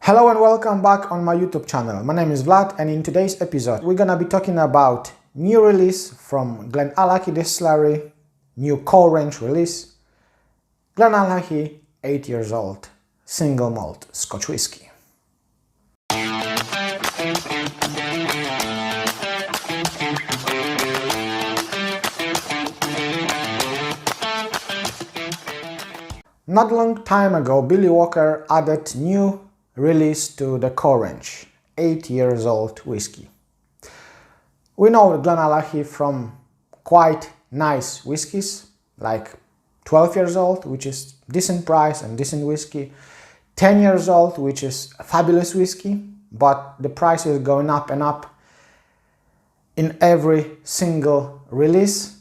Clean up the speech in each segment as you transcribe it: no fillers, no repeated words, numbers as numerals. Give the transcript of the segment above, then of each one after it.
Hello and welcome back on my YouTube channel. My name is Vlad, and in today's episode we're gonna be talking about new release from Glenallachie Distillery, new core range release, Glenallachie 8 years old single malt Scotch whiskey. Not long time ago, Billy Walker added new release to the core range, 8 years old whiskey. We know Glenallachie from quite nice whiskies, like 12 years old, which is decent price and decent whiskey, 10 years old, which is fabulous whiskey, but the price is going up and up in every single release.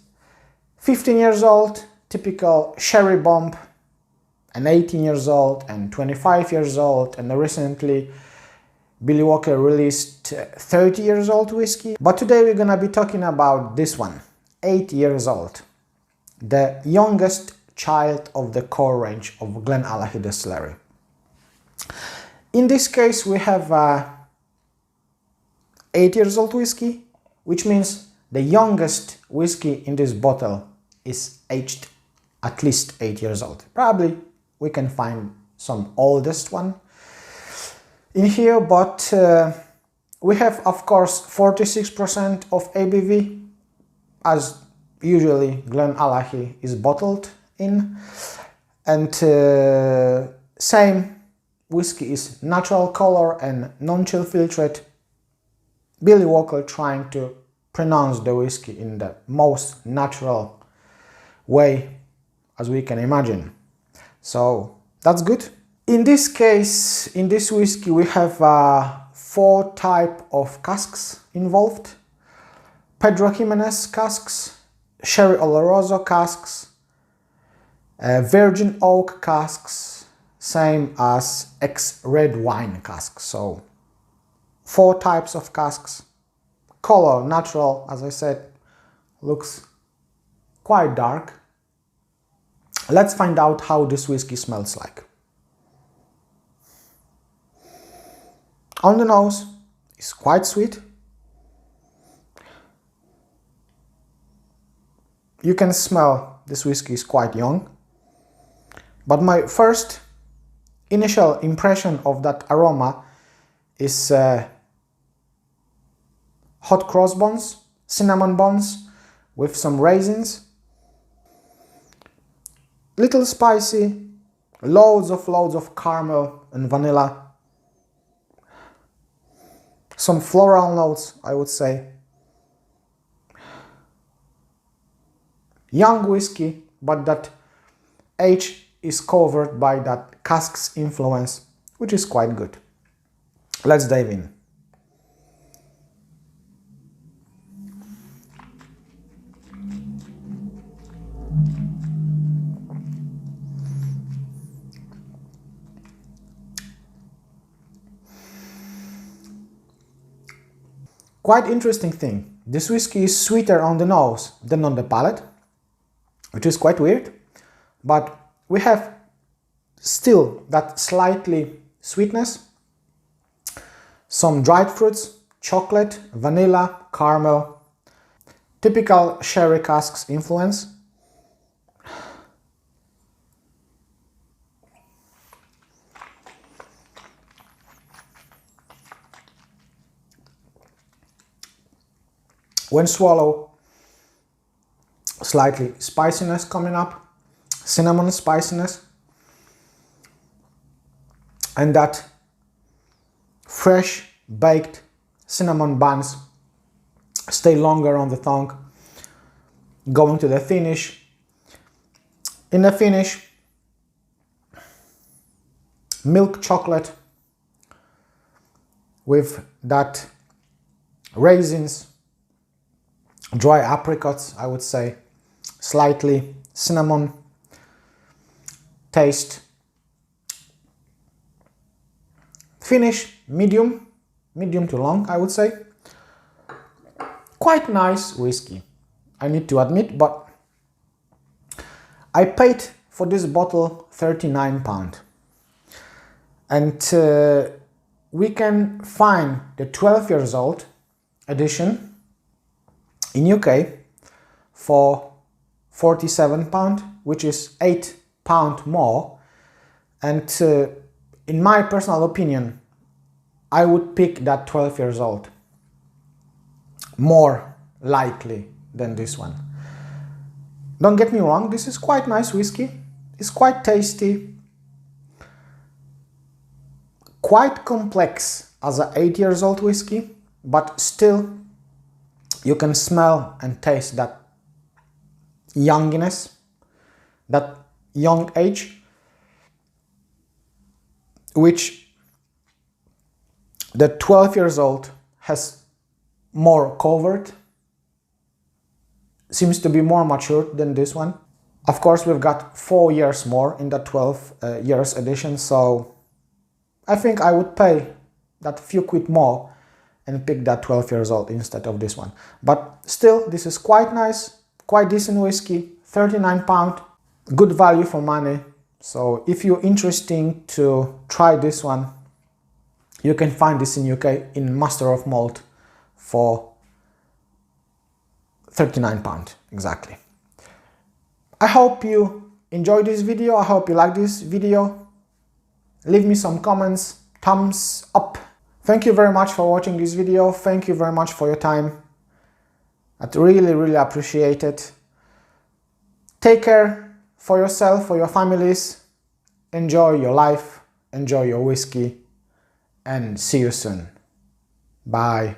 15 years old, typical sherry bomb, and 18 years old and 25 years old, and recently Billy Walker released 30 years old whiskey. But today we're gonna be talking about this one, 8 years old, the youngest child of the core range of Glenallachie Distillery. In this case we have 8 years old whiskey, which means the youngest whiskey in this bottle is aged at least 8 years old. Probably we can find some oldest one in here, but we have of course 46% of ABV, as usually Glenallachie is bottled in, and same whiskey is natural color and non-chill filtered. Billy Walker trying to pronounce the whiskey in the most natural way as we can imagine. So that's good. In this case, in this whiskey, we have 4 types of casks involved: Pedro Jimenez casks, Sherry Oloroso casks, Virgin Oak casks, same as ex-red wine casks. So 4 types of casks. Color natural, as I said, looks quite dark. Let's find out how this whiskey smells like. On the nose, it's quite sweet. You can smell this whiskey is quite young. But my first initial impression of that aroma is hot cross buns, cinnamon buns with some raisins. Little spicy, loads of caramel and vanilla. Some floral notes, I would say. Young whiskey, but that age is covered by that cask's influence, which is quite good. Let's dive in. Quite interesting thing, this whiskey is sweeter on the nose than on the palate, which is quite weird, but we have still that slightly sweetness, some dried fruits, chocolate, vanilla, caramel, typical sherry casks influence. When swallow, slightly spiciness coming up, cinnamon spiciness, and that fresh baked cinnamon buns stay longer on the tongue. Going to the finish. In the finish, milk chocolate with that raisins, dry apricots, I would say, slightly cinnamon taste. Finish medium to long, I would say. Quite nice whiskey, I need to admit, but I paid for this bottle £39, and we can find the 12 years old edition in UK for £47, which is £8 more, and in my personal opinion I would pick that 12 years old more likely than this one. Don't get me wrong, this is quite nice whiskey, it's quite tasty, quite complex as an 8 years old whiskey, but still you can smell and taste that younginess, that young age, which the 12 years old has more covered, seems to be more mature than this one. Of course, we've got 4 years more in the 12 years edition, so I think I would pay that few quid more and pick that 12 years old instead of this one. But still, this is quite nice, quite decent whiskey, £39, good value for money. So if you're interested to try this one, you can find this in UK in Master of Malt for £39 exactly. I hope you enjoyed this video. I hope you like this video. Leave me some comments, thumbs up. Thank you very much for watching this video. Thank you very much for your time. I'd really appreciate it. Take care for yourself, for your families. Enjoy your life, enjoy your whiskey, and see you soon. Bye.